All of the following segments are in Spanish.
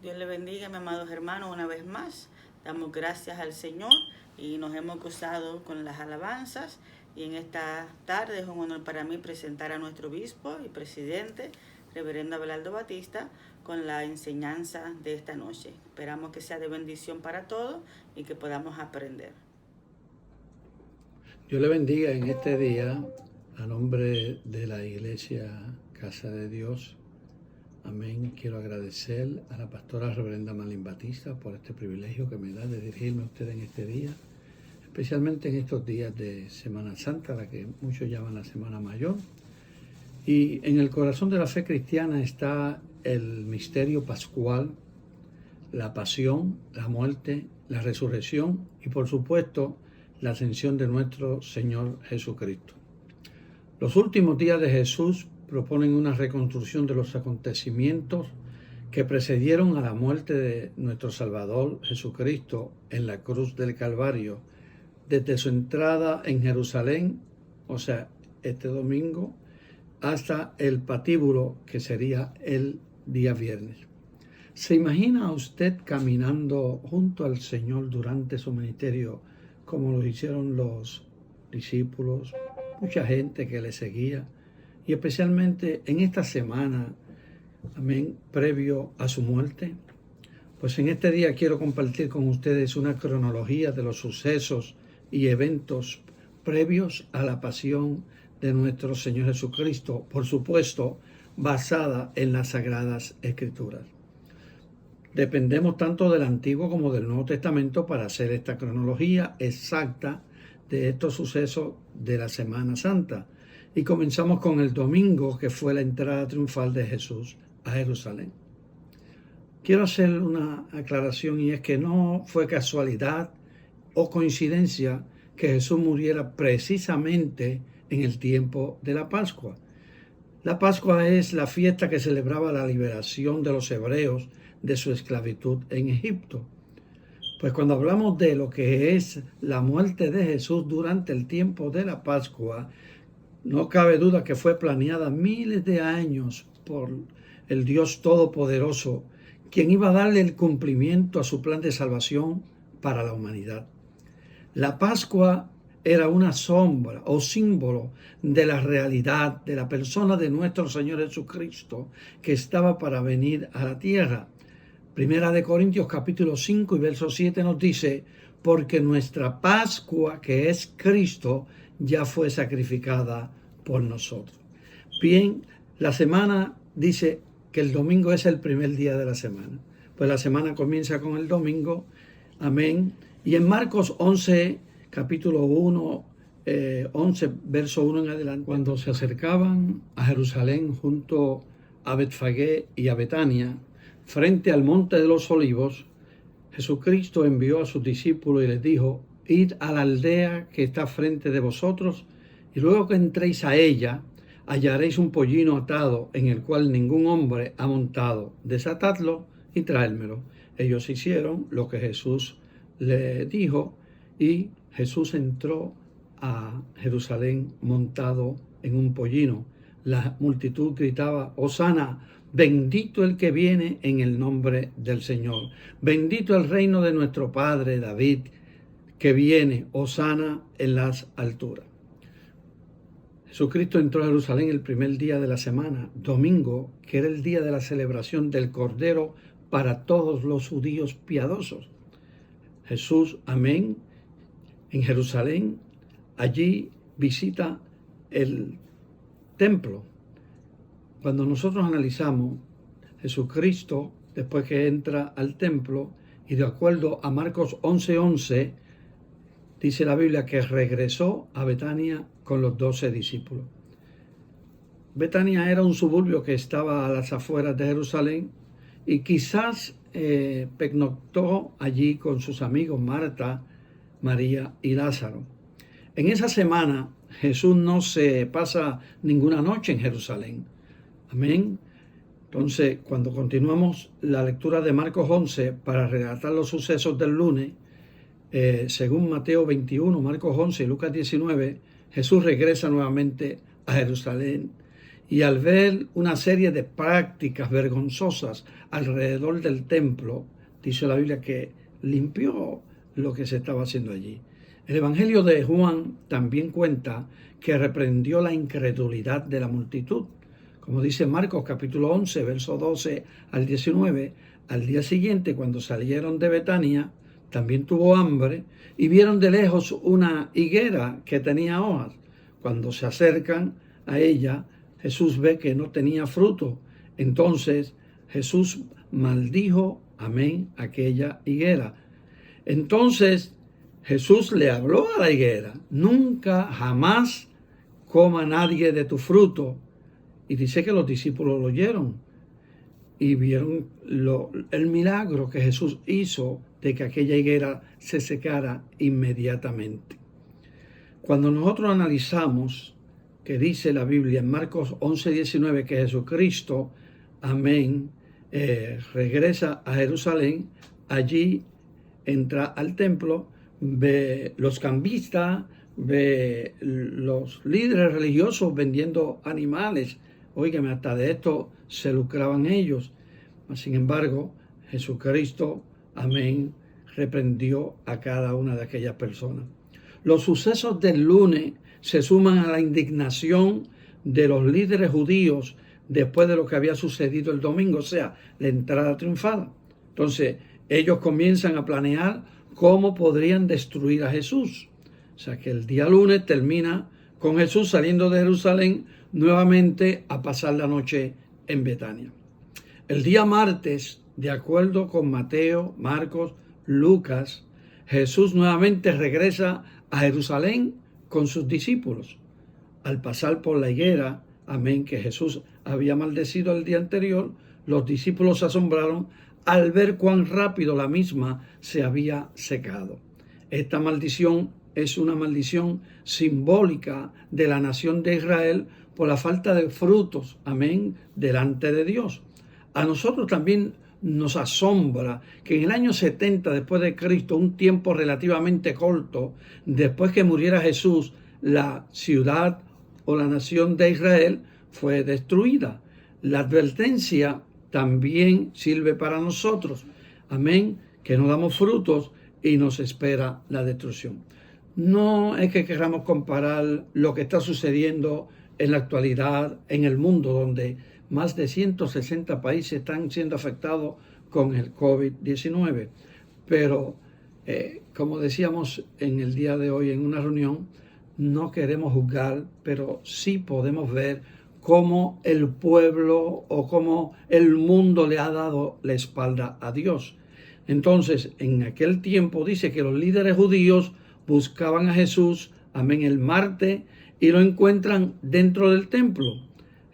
Dios le bendiga, mis amados hermanos, una vez más. Damos gracias al Señor y nos hemos gozado con las alabanzas. Y en esta tarde es un honor para mí presentar a nuestro obispo y presidente, reverendo Abelardo Batista, con la enseñanza de esta noche. Esperamos que sea de bendición para todos y que podamos aprender. Dios le bendiga en este día, a nombre de la Iglesia Casa de Dios. Amén. Quiero agradecer a la pastora reverenda Marlene Batista por este privilegio que me da de dirigirme a usted en este día, especialmente en estos días de Semana Santa, la que muchos llaman la Semana Mayor. Y en el corazón de la fe cristiana está el misterio pascual, la pasión, la muerte, la resurrección y, por supuesto, la ascensión de nuestro Señor Jesucristo. Los últimos días de Jesús proponen una reconstrucción de los acontecimientos que precedieron a la muerte de nuestro Salvador Jesucristo en la cruz del Calvario, desde su entrada en Jerusalén, o sea, este domingo, hasta el patíbulo, que sería el día viernes. ¿Se imagina usted caminando junto al Señor durante su ministerio, como lo hicieron los discípulos, mucha gente que le seguía, y especialmente en esta semana, amén, previo a su muerte? Pues en este día quiero compartir con ustedes una cronología de los sucesos y eventos previos a la pasión de nuestro Señor Jesucristo, por supuesto, basada en las Sagradas Escrituras. Dependemos tanto del Antiguo como del Nuevo Testamento para hacer esta cronología exacta de estos sucesos de la Semana Santa. Y comenzamos con el domingo, que fue la entrada triunfal de Jesús a Jerusalén. Quiero hacer una aclaración, y es que no fue casualidad o coincidencia que Jesús muriera precisamente en el tiempo de la Pascua. La Pascua es la fiesta que celebraba la liberación de los hebreos de su esclavitud en Egipto. Pues cuando hablamos de lo que es la muerte de Jesús durante el tiempo de la Pascua, no cabe duda que fue planeada miles de años por el Dios Todopoderoso, quien iba a darle el cumplimiento a su plan de salvación para la humanidad. La Pascua era una sombra o símbolo de la realidad de la persona de nuestro Señor Jesucristo, que estaba para venir a la tierra. Primera de Corintios capítulo 5 y verso 7 nos dice: porque nuestra Pascua, que es Cristo, ya fue sacrificada por nosotros. Bien, la semana dice que el domingo es el primer día de la semana. Pues la semana comienza con el domingo. Amén. Y en Marcos 11, capítulo 1, 11, verso 1 en adelante, cuando se acercaban a Jerusalén junto a Betfagé y a Betania, frente al monte de los olivos, Jesucristo envió a sus discípulos y les dijo: id a la aldea que está frente de vosotros, y luego que entréis a ella, hallaréis un pollino atado en el cual ningún hombre ha montado. Desatadlo y traédmelo. Ellos hicieron lo que Jesús le dijo, y Jesús entró a Jerusalén montado en un pollino. La multitud gritaba: Hosana, bendito el que viene en el nombre del Señor. Bendito el reino de nuestro Padre David, que viene, Hosana en las alturas. Jesucristo entró a Jerusalén el primer día de la semana, domingo, que era el día de la celebración del Cordero para todos los judíos piadosos. Jesús, amén, en Jerusalén, allí visita el templo. Cuando nosotros analizamos Jesucristo, después que entra al templo, y de acuerdo a Marcos 11:11, dice la Biblia que regresó a Betania con los 12 discípulos. Betania era un suburbio que estaba a las afueras de Jerusalén, y quizás pernoctó allí con sus amigos Marta, María y Lázaro. En esa semana Jesús no se pasa ninguna noche en Jerusalén. Amén. Entonces, cuando continuamos la lectura de Marcos 11 para relatar los sucesos del lunes, según Mateo 21, Marcos 11 y Lucas 19, Jesús regresa nuevamente a Jerusalén Y al ver una serie de prácticas vergonzosas alrededor del templo, dice la Biblia que limpió lo que se estaba haciendo allí. El Evangelio de Juan también cuenta que reprendió la incredulidad de la multitud. Como dice Marcos capítulo 11, verso 12 al 19, al día siguiente, cuando salieron de Betania, también tuvo hambre y vieron de lejos una higuera que tenía hojas. Cuando se acercan a ella, Jesús ve que no tenía fruto. Entonces Jesús maldijo, amén, aquella higuera. Entonces Jesús le habló a la higuera: nunca, jamás coma nadie de tu fruto. Y dice que los discípulos lo oyeron y vieron el milagro que Jesús hizo de que aquella higuera se secara inmediatamente. Cuando nosotros analizamos que dice la Biblia en Marcos 11:19 que Jesucristo, amén, regresa a Jerusalén, allí entra al templo, ve los cambistas, ve los líderes religiosos vendiendo animales. Óigame, hasta de esto se lucraban ellos. Sin embargo, Jesucristo, amén, reprendió a cada una de aquellas personas. Los sucesos del lunes se suman a la indignación de los líderes judíos después de lo que había sucedido el domingo, o sea, la entrada triunfal. Entonces, ellos comienzan a planear cómo podrían destruir a Jesús. O sea, que el día lunes termina con Jesús saliendo de Jerusalén nuevamente a pasar la noche en Betania. El día martes, de acuerdo con Mateo, Marcos, Lucas, Jesús nuevamente regresa a Jerusalén con sus discípulos. Al pasar por la higuera, amén, que Jesús había maldecido el día anterior, los discípulos se asombraron al ver cuán rápido la misma se había secado. Esta maldición es una maldición simbólica de la nación de Israel por la falta de frutos, amén, delante de Dios. A nosotros también nos asombra que en el año 70 después de Cristo, un tiempo relativamente corto, después que muriera Jesús, la ciudad o la nación de Israel fue destruida. La advertencia también sirve para nosotros, amén, que no damos frutos y nos espera la destrucción. No es que queramos comparar lo que está sucediendo en la actualidad en el mundo, donde más de 160 países están siendo afectados con el COVID-19. Pero, como decíamos en el día de hoy en una reunión, no queremos juzgar, pero sí podemos ver cómo el pueblo o cómo el mundo le ha dado la espalda a Dios. Entonces, en aquel tiempo dice que los líderes judíos buscaban a Jesús, amén, el martes, y lo encuentran dentro del templo.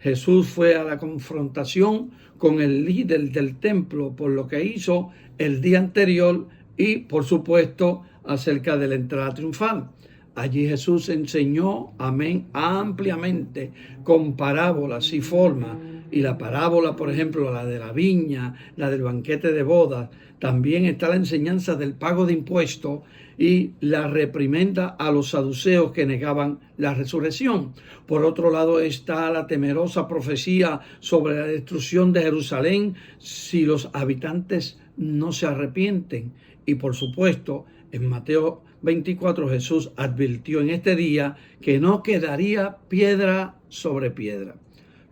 Jesús fue a la confrontación con el líder del templo por lo que hizo el día anterior y, por supuesto, acerca de la entrada triunfal. Allí Jesús enseñó, amén, ampliamente, con parábolas y formas. Y la parábola, por ejemplo, la de la viña, la del banquete de bodas, también está la enseñanza del pago de impuestos y la reprimenda a los saduceos que negaban la resurrección. Por otro lado está la temerosa profecía sobre la destrucción de Jerusalén si los habitantes no se arrepienten. Y por supuesto, en Mateo 24 Jesús advirtió en este día que no quedaría piedra sobre piedra.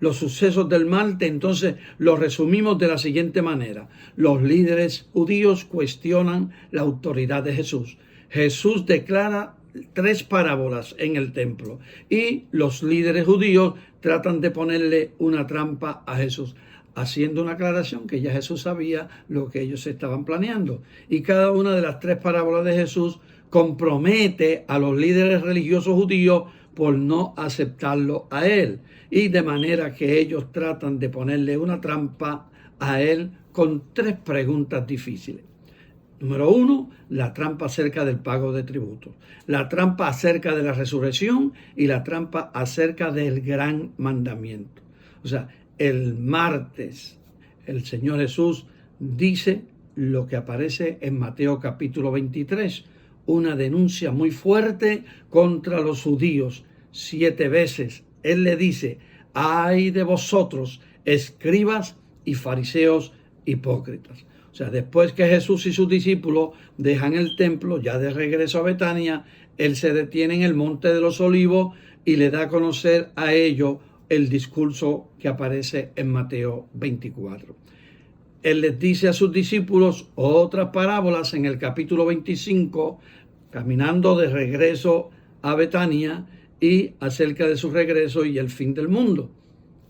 Los sucesos del martes entonces los resumimos de la siguiente manera. Los líderes judíos cuestionan la autoridad de Jesús. Jesús declara 3 parábolas en el templo y los líderes judíos tratan de ponerle una trampa a Jesús, haciendo una aclaración que ya Jesús sabía lo que ellos estaban planeando. Y cada una de las 3 parábolas de Jesús compromete a los líderes religiosos judíos por no aceptarlo a él. Y de manera que ellos tratan de ponerle una trampa a él con 3 preguntas difíciles. Número 1, la trampa acerca del pago de tributos, la trampa acerca de la resurrección y la trampa acerca del gran mandamiento. O sea, el martes el Señor Jesús dice lo que aparece en Mateo capítulo 23, una denuncia muy fuerte contra los judíos. 7 veces Él le dice ay de vosotros, escribas y fariseos hipócritas. O sea, después que Jesús y sus discípulos dejan el templo, ya de regreso a Betania, Él se detiene en el Monte de los Olivos y le da a conocer a ellos el discurso que aparece en Mateo 24. Él les dice a sus discípulos otras parábolas en el capítulo 25, caminando de regreso a Betania y acerca de su regreso y el fin del mundo.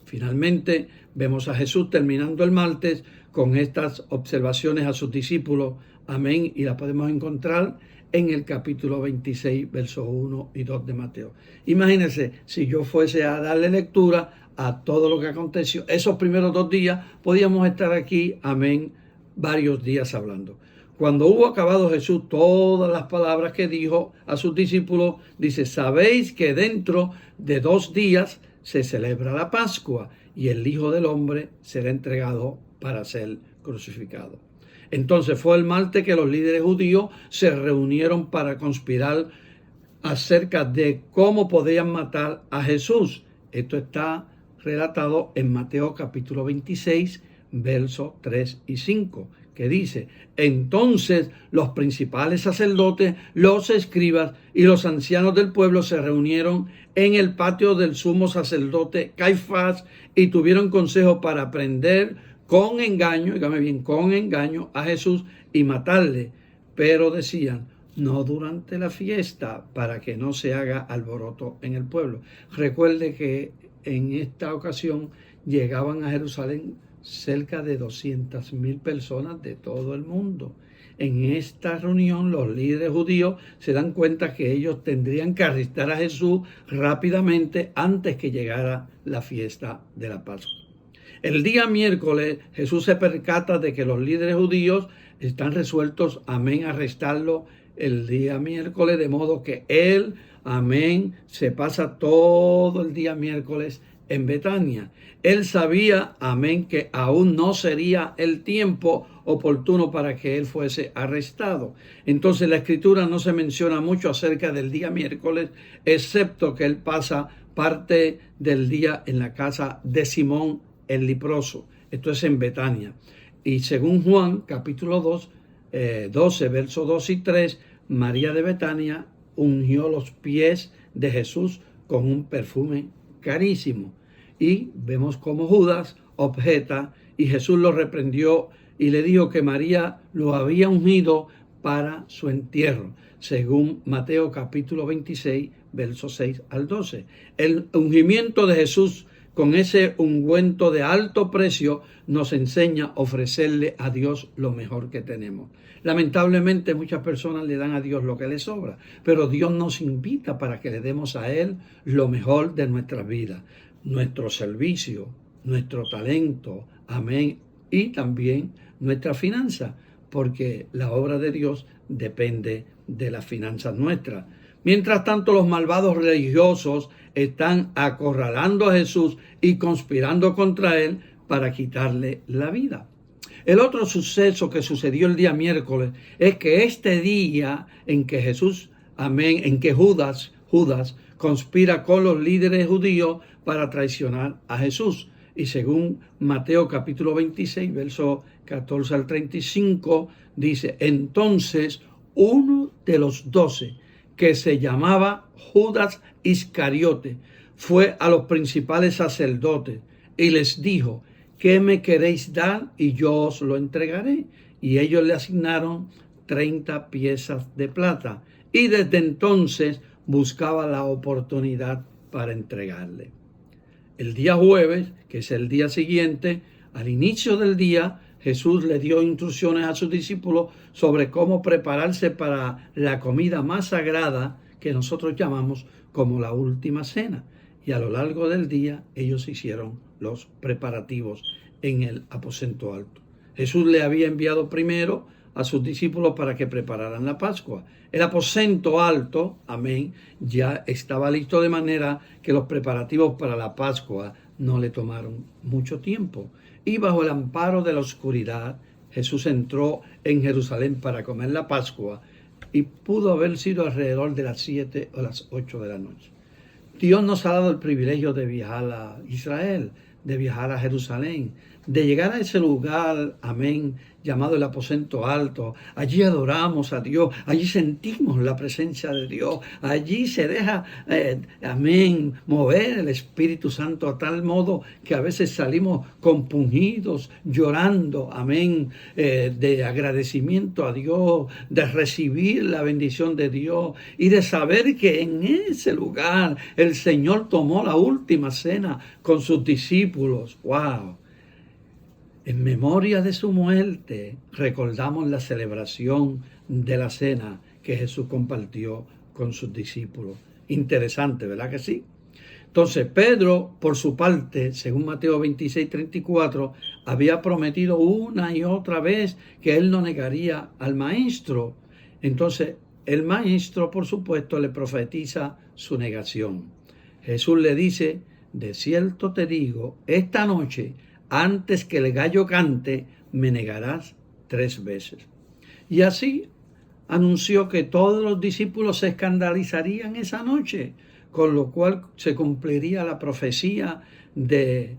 Finalmente vemos a Jesús terminando el martes con estas observaciones a sus discípulos. Amén. Y la podemos encontrar en el capítulo 26, versos 1 y 2 de Mateo. Imagínense, si yo fuese a darle lectura a todo lo que aconteció esos primeros 2 días, podíamos estar aquí, amén, varios días hablando. Cuando hubo acabado Jesús todas las palabras que dijo a sus discípulos, dice, sabéis que dentro de 2 días se celebra la Pascua y el Hijo del Hombre será entregado para ser crucificado. Entonces fue el martes que los líderes judíos se reunieron para conspirar acerca de cómo podían matar a Jesús. Esto está relatado en Mateo capítulo 26, versos 3 y 5, que dice, entonces los principales sacerdotes, los escribas y los ancianos del pueblo se reunieron en el patio del sumo sacerdote Caifás y tuvieron consejo para prender con engaño, dígame bien, con engaño a Jesús y matarle. Pero decían, no durante la fiesta, para que no se haga alboroto en el pueblo. Recuerde que en esta ocasión llegaban a Jerusalén cerca de 200,000 personas de todo el mundo. En esta reunión los líderes judíos se dan cuenta que ellos tendrían que arrestar a Jesús rápidamente antes que llegara la fiesta de la Pascua. El día miércoles Jesús se percata de que los líderes judíos están resueltos, amén, a arrestarlo el día miércoles, de modo que él, amén, se pasa todo el día miércoles en Betania. Él sabía, amén, que aún no sería el tiempo oportuno para que él fuese arrestado. Entonces la escritura no se menciona mucho acerca del día miércoles, excepto que él pasa parte del día en la casa de Simón el leproso. Esto es en Betania. Y según Juan, capítulo 2, 12, versos 2 y 3, María de Betania ungió los pies de Jesús con un perfume carísimo. Y vemos cómo Judas objeta y Jesús lo reprendió y le dijo que María lo había ungido para su entierro, según Mateo capítulo 26, versos 6 al 12. El ungimiento de Jesús con ese ungüento de alto precio nos enseña a ofrecerle a Dios lo mejor que tenemos. Lamentablemente muchas personas le dan a Dios lo que le sobra, pero Dios nos invita para que le demos a Él lo mejor de nuestra vida, nuestro servicio, nuestro talento, amén, y también nuestra finanza, porque la obra de Dios depende de las finanzas nuestras. Mientras tanto, los malvados religiosos están acorralando a Jesús y conspirando contra él para quitarle la vida. El otro suceso que sucedió el día miércoles es que este día en que Jesús, amén, en que Judas conspira con los líderes judíos para traicionar a Jesús. Y según Mateo capítulo 26, versos 14 al 35, dice, entonces uno de los 12, que se llamaba Judas Iscariote, fue a los principales sacerdotes y les dijo, ¿qué me queréis dar? Y yo os lo entregaré. Y ellos le asignaron 30 piezas de plata. Y desde entonces buscaba la oportunidad para entregarle. El día jueves, que es el día siguiente, al inicio del día, Jesús le dio instrucciones a sus discípulos sobre cómo prepararse para la comida más sagrada que nosotros llamamos como la última cena. Y a lo largo del día ellos hicieron los preparativos en el aposento alto. Jesús le había enviado primero a sus discípulos para que prepararan la Pascua. El aposento alto, amén, ya estaba listo, de manera que los preparativos para la Pascua no le tomaron mucho tiempo. Y bajo el amparo de la oscuridad, Jesús entró en Jerusalén para comer la Pascua y pudo haber sido alrededor de las 7 o las 8 de la noche. Dios nos ha dado el privilegio de viajar a Israel, de viajar a Jerusalén, de llegar a ese lugar, amén, llamado el aposento alto. Allí adoramos a Dios, allí sentimos la presencia de Dios, allí se deja, amén, mover el Espíritu Santo a tal modo que a veces salimos compungidos, llorando, amén, de agradecimiento a Dios, de recibir la bendición de Dios y de saber que en ese lugar el Señor tomó la última cena con sus discípulos. ¡Wow! En memoria de su muerte, recordamos la celebración de la cena que Jesús compartió con sus discípulos. Interesante, ¿verdad que sí? Entonces, Pedro, por su parte, según Mateo 26:34, había prometido una y otra vez que él no negaría al maestro. Entonces, el maestro, por supuesto, le profetiza su negación. Jesús le dice, de cierto te digo, esta noche, antes que el gallo cante, me negarás 3 veces. Y así anunció que todos los discípulos se escandalizarían esa noche, con lo cual se cumpliría la profecía de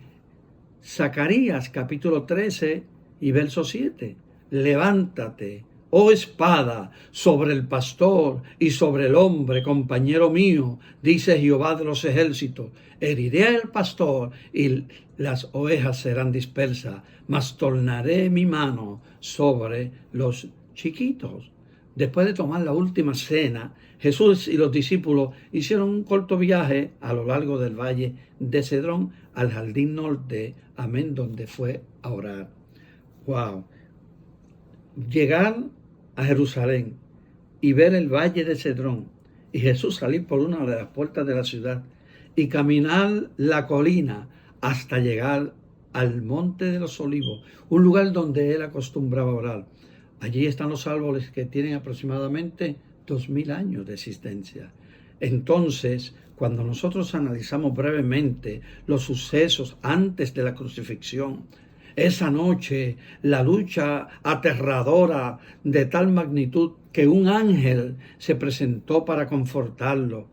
Zacarías, capítulo 13 y verso 7. Levántate, oh espada, sobre el pastor y sobre el hombre, compañero mío, dice Jehová de los ejércitos. Heriré al pastor y las ovejas serán dispersas, mas tornaré mi mano sobre los chiquitos. Después de tomar la última cena, Jesús y los discípulos hicieron un corto viaje a lo largo del valle de Cedrón al jardín norte, amén, donde fue a orar. ¡Wow! Llegar a Jerusalén y ver el valle de Cedrón y Jesús salir por una de las puertas de la ciudad y caminar la colina hasta llegar al monte de los olivos, un lugar donde él acostumbraba orar. Allí están los árboles que tienen aproximadamente 2000 años de existencia. Entonces, cuando nosotros analizamos brevemente los sucesos antes de la crucifixión, esa noche, la lucha aterradora de tal magnitud que un ángel se presentó para confortarlo.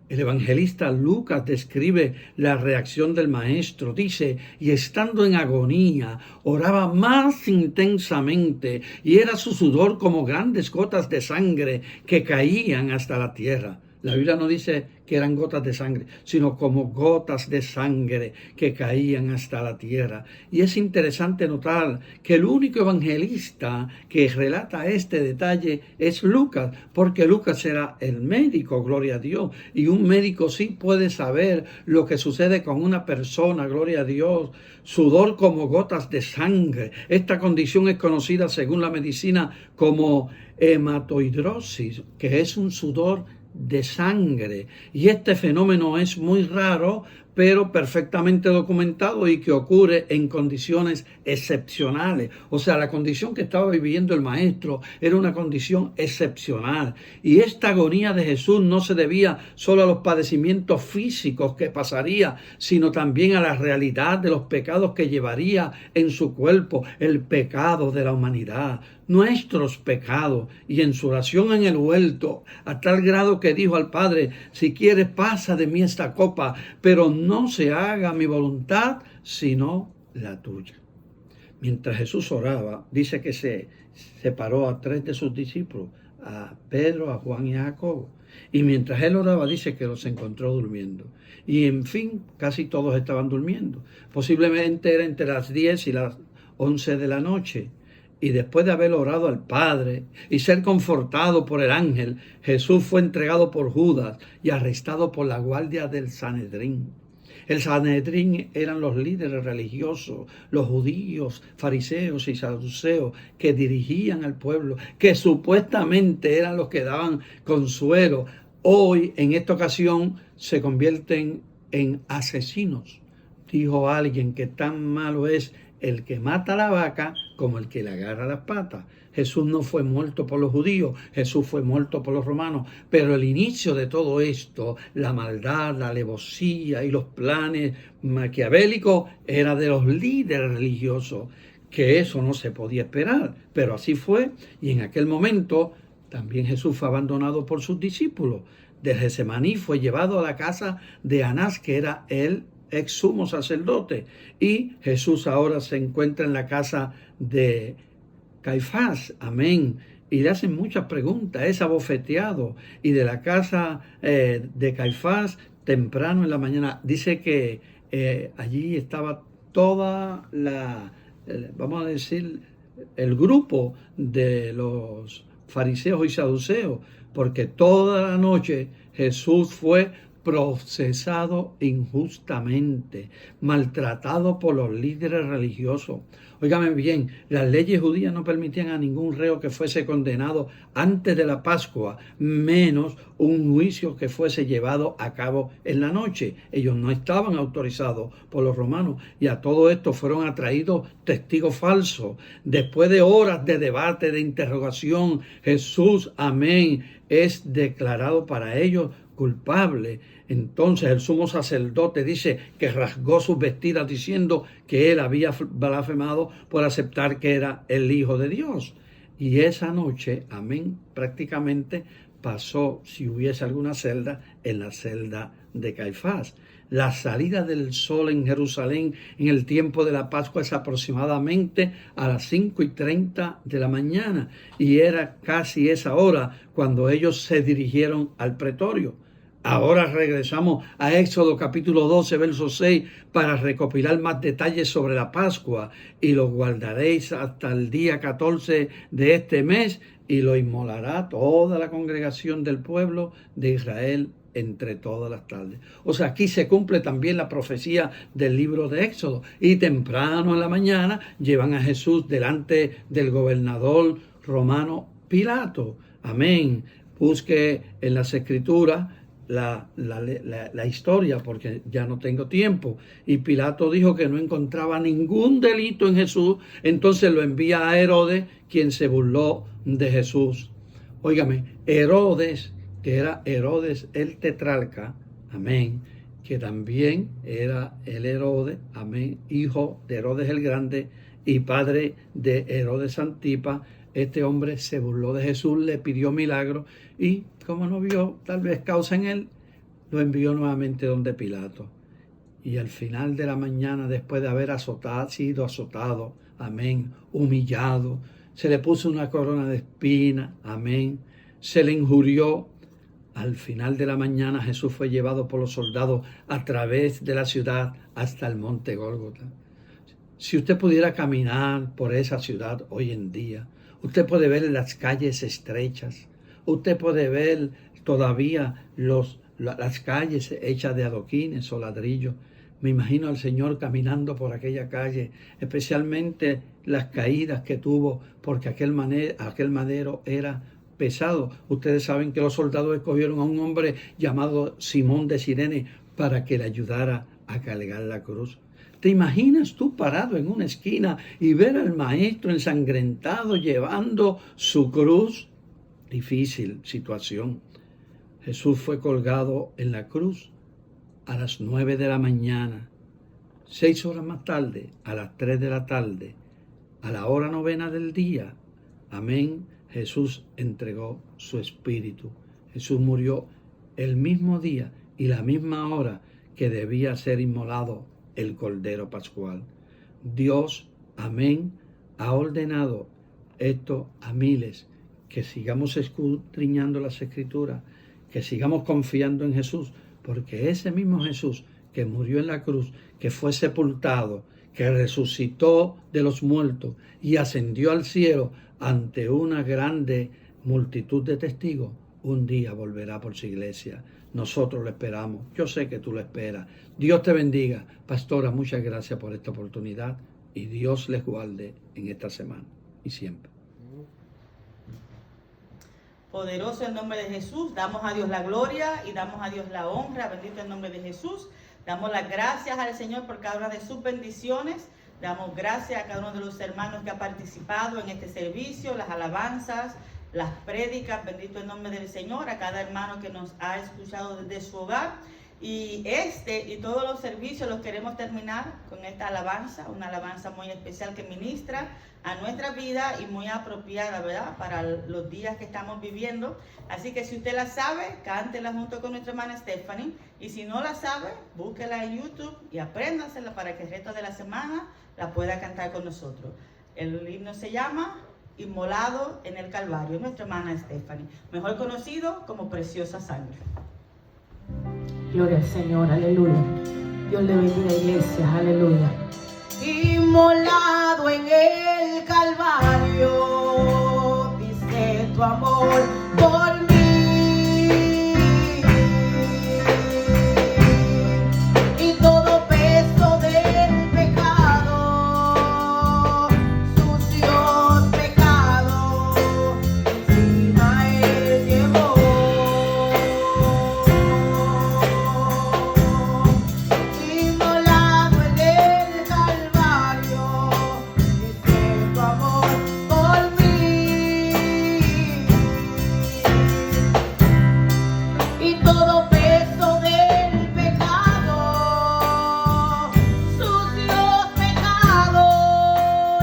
El evangelista Lucas describe la reacción del maestro. Dice, y estando en agonía, oraba más intensamente, y era su sudor como grandes gotas de sangre que caían hasta la tierra. La Biblia no dice que eran gotas de sangre, sino como gotas de sangre que caían hasta la tierra. Y es interesante notar que el único evangelista que relata este detalle es Lucas, porque Lucas era el médico, gloria a Dios, y un médico sí puede saber lo que sucede con una persona, gloria a Dios, sudor como gotas de sangre. Esta condición es conocida según la medicina como hematohidrosis, que es un sudor de sangre, y este fenómeno es muy raro pero perfectamente documentado y que ocurre en condiciones excepcionales. O sea, la condición que estaba viviendo el maestro era una condición excepcional, y esta agonía de Jesús no se debía solo a los padecimientos físicos que pasaría, sino también a la realidad de los pecados que llevaría en su cuerpo, el pecado de la humanidad, nuestros pecados. Y en su oración en el huerto, a tal grado que dijo al Padre, si quieres pasa de mí esta copa, pero no se haga mi voluntad, sino la tuya. Mientras Jesús oraba, dice que se separó a 3 de sus discípulos, a Pedro, a Juan y a Jacobo. Y mientras él oraba, dice que los encontró durmiendo. Y en fin, casi todos estaban durmiendo. Posiblemente era entre las 10 y las 11 de la noche. Y después de haber orado al Padre y ser confortado por el ángel, Jesús fue entregado por Judas y arrestado por la guardia del Sanedrín. El Sanedrín eran los líderes religiosos, los judíos, fariseos y saduceos que dirigían al pueblo, que supuestamente eran los que daban consuelo. Hoy, en esta ocasión, se convierten en asesinos. Dijo alguien que tan malo es el que mata a la vaca como el que le agarra las patas. Jesús no fue muerto por los judíos, Jesús fue muerto por los romanos, pero el inicio de todo esto, la maldad, la alevosía y los planes maquiavélicos era de los líderes religiosos, que eso no se podía esperar, pero así fue. Y en aquel momento también Jesús fue abandonado por sus discípulos. de Getsemaní fue llevado a la casa de Anás, que era el ex sumo sacerdote, y Jesús ahora se encuentra en la casa de Caifás, amén, y le hacen muchas preguntas, es abofeteado, y de la casa de Caifás, temprano en la mañana, dice que allí estaba toda vamos a decir, el grupo de los fariseos y saduceos, porque toda la noche Jesús fue procesado injustamente, maltratado por los líderes religiosos. Óigame bien, las leyes judías no permitían a ningún reo que fuese condenado antes de la Pascua, menos un juicio que fuese llevado a cabo en la noche. Ellos no estaban autorizados por los romanos, y a todo esto fueron atraídos testigos falsos. Después de horas de debate, de interrogación, Jesús, amén, es declarado para ellos culpable. Entonces el sumo sacerdote dice que rasgó sus vestidas diciendo que él había blasfemado por aceptar que era el Hijo de Dios. Y esa noche, amén, prácticamente pasó, si hubiese alguna celda, en la celda de Caifás. La salida del sol en Jerusalén en el tiempo de la Pascua es aproximadamente a las 5:30 de la mañana, y era casi esa hora cuando ellos se dirigieron al pretorio. Ahora regresamos a Éxodo capítulo 12, verso 6, para recopilar más detalles sobre la Pascua. Y lo guardaréis hasta el día 14 de este mes, y lo inmolará toda la congregación del pueblo de Israel entre todas las tardes. O sea, aquí se cumple también la profecía del libro de Éxodo. Y temprano en la mañana llevan a Jesús delante del gobernador romano Pilato. Amén. Busque en las Escrituras la historia, porque ya no tengo tiempo. Y Pilato dijo que no encontraba ningún delito en Jesús. Entonces lo envía a Herodes, quien se burló de Jesús. Óigame, Herodes, que era Herodes el tetrarca, amén, que también era el Herodes, amén, hijo de Herodes el Grande y padre de Herodes Antipa. Este hombre se burló de Jesús, le pidió milagro, y como no vio tal vez causa en él, lo envió nuevamente donde Pilato. Y al final de la mañana, después de haber sido azotado, amén, humillado, se le puso una corona de espinas, amén, se le injurió. Al final de la mañana Jesús fue llevado por los soldados a través de la ciudad hasta el monte Gólgota. Si usted pudiera caminar por esa ciudad hoy en día, usted puede ver las calles estrechas, usted puede ver todavía las calles hechas de adoquines o ladrillos. Me imagino al Señor caminando por aquella calle, especialmente las caídas que tuvo, porque aquel madero era pesado. Ustedes saben que los soldados escogieron a un hombre llamado Simón de Cirene para que le ayudara a cargar la cruz. ¿Te imaginas tú parado en una esquina y ver al maestro ensangrentado llevando su cruz? Difícil situación. Jesús fue colgado en la cruz a las 9 de la mañana. 6 horas más tarde, a las 3 de la tarde, a la hora 9 del día, amén, Jesús entregó su espíritu. Jesús murió el mismo día y la misma hora que debía ser inmolado el Cordero Pascual. Dios, amén, ha ordenado esto a miles, que sigamos escudriñando las Escrituras, que sigamos confiando en Jesús, porque ese mismo Jesús que murió en la cruz, que fue sepultado, que resucitó de los muertos y ascendió al cielo ante una grande multitud de testigos, un día volverá por su iglesia. Nosotros lo esperamos. Yo sé que tú lo esperas. Dios te bendiga. Pastora, muchas gracias por esta oportunidad, y Dios les guarde en esta semana y siempre. Poderoso el nombre de Jesús. Damos a Dios la gloria y damos a Dios la honra. Bendito el nombre de Jesús. Damos las gracias al Señor por cada una de sus bendiciones. Damos gracias a cada uno de los hermanos que ha participado en este servicio, las alabanzas, las prédicas. Bendito el nombre del Señor. A cada hermano que nos ha escuchado desde su hogar. Y y todos los servicios los queremos terminar con esta alabanza, una alabanza muy especial que ministra a nuestra vida y muy apropiada, ¿verdad?, para los días que estamos viviendo. Así que si usted la sabe, cántela junto con nuestra hermana Stephanie. Y si no la sabe, búsquela en YouTube y apréndasela para que el resto de la semana la pueda cantar con nosotros. El himno se llama Inmolado en el Calvario, nuestra hermana Stephanie, mejor conocido como Preciosa Sangre. Gloria al Señor, aleluya. Dios le bendiga, iglesia, aleluya. Inmolado en el Calvario, dice tu amor por mí. Y todo peso del pecado, sucio pecado, encima Él llevó. Inmolado en el Calvario, dice tu amor por mí. Y todo peso del pecado, sucio pecado,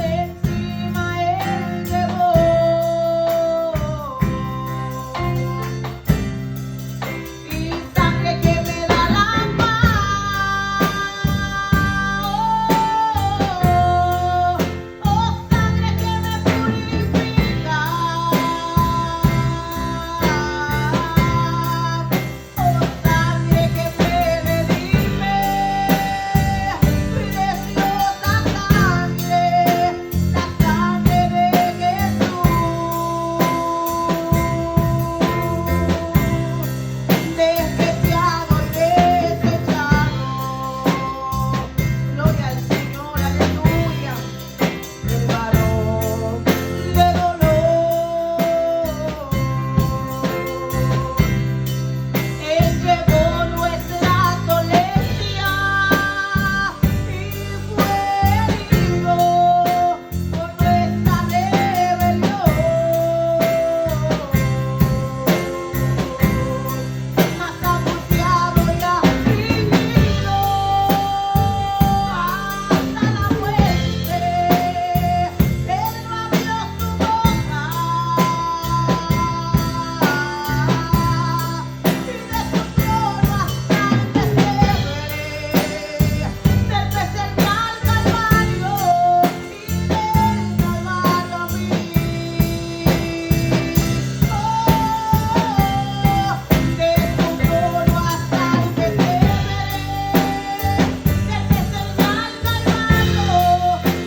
encima Él llevó. Y sangre que me da la paz, oh sangre que me purifica, oh sangre que me redime, preciosa sangre, la sangre de Jesús, despreciado y desechado. Gloria al Señor, aleluya. El varón de dolor, Él llevó nuestra dolencia y fue herido por nuestra rebelión. Mas angustiado y afligido hasta la muerte, Él no abrió su boca, y de su trono hasta el pesebre, del pesebre al Calvario, y del Calvario a mí. De su trono hasta el pesebre, del pesebre al Calvario,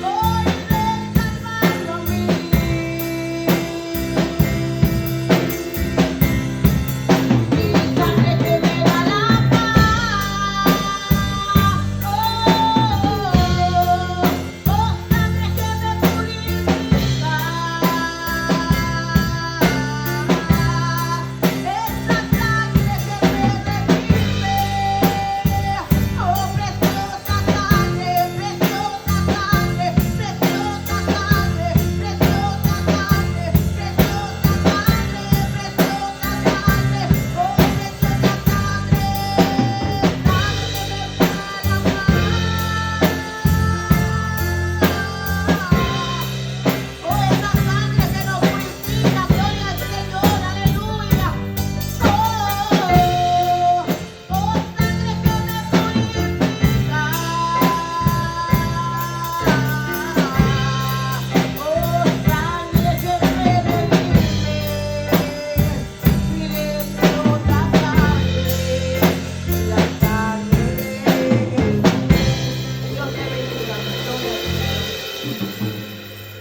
hoy del Calvario a mí. Y sangre que me da la paz, oh sangre que me purifica, esa sangre que me redime, oh preciosa sangre, preciosa sangre, preciosa sangre, preciosa sangre, preciosa sangre, preciosa sangre, oh preciosa sangre, oh esa sangre que nos purifica, gloria al Señor, aleluya. Oh sangre que me purifica, oh sangre que me redime, mi preciosa sangre, la sangre de Dios te bendiga,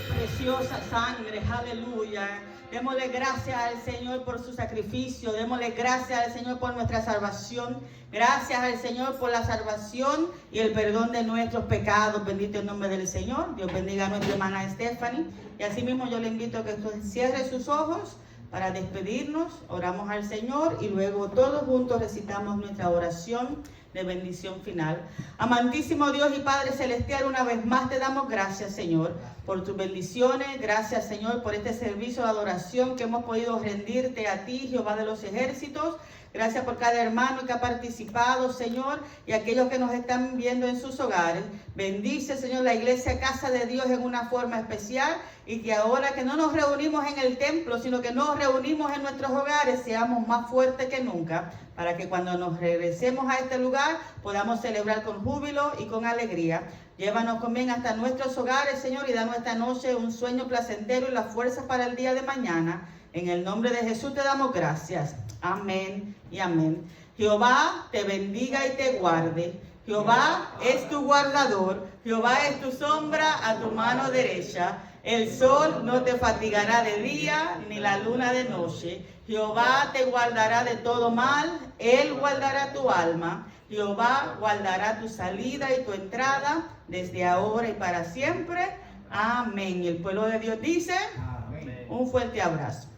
Preciosa sangre, aleluya. Démosle gracias al Señor por su sacrificio. Démosle gracias al Señor por nuestra salvación. Gracias al Señor por la salvación y el perdón de nuestros pecados. Bendito el nombre del Señor. Dios bendiga a nuestra hermana Stephanie. Y así mismo yo le invito a que usted cierre sus ojos para despedirnos. Oramos al Señor y luego todos juntos recitamos nuestra oración de bendición final. Amantísimo Dios y Padre Celestial, una vez más te damos gracias, Señor, por tus bendiciones. Gracias, Señor, por este servicio de adoración que hemos podido rendirte a ti, Jehová de los ejércitos. Gracias por cada hermano que ha participado, Señor, y aquellos que nos están viendo en sus hogares. Bendice, Señor, la iglesia Casa de Dios en una forma especial, y que ahora que no nos reunimos en el templo, sino que nos reunimos en nuestros hogares, seamos más fuertes que nunca, para que cuando nos regresemos a este lugar podamos celebrar con júbilo y con alegría. Llévanos con bien hasta nuestros hogares, Señor, y danos esta noche un sueño placentero y las fuerzas para el día de mañana. En el nombre de Jesús te damos gracias. Amén y amén. Jehová te bendiga y te guarde. Jehová es tu guardador. Jehová es tu sombra a tu mano derecha. El sol no te fatigará de día, ni la luna de noche. Jehová te guardará de todo mal. Él guardará tu alma. Jehová guardará tu salida y tu entrada desde ahora y para siempre. Amén. Y el pueblo de Dios dice, un fuerte abrazo.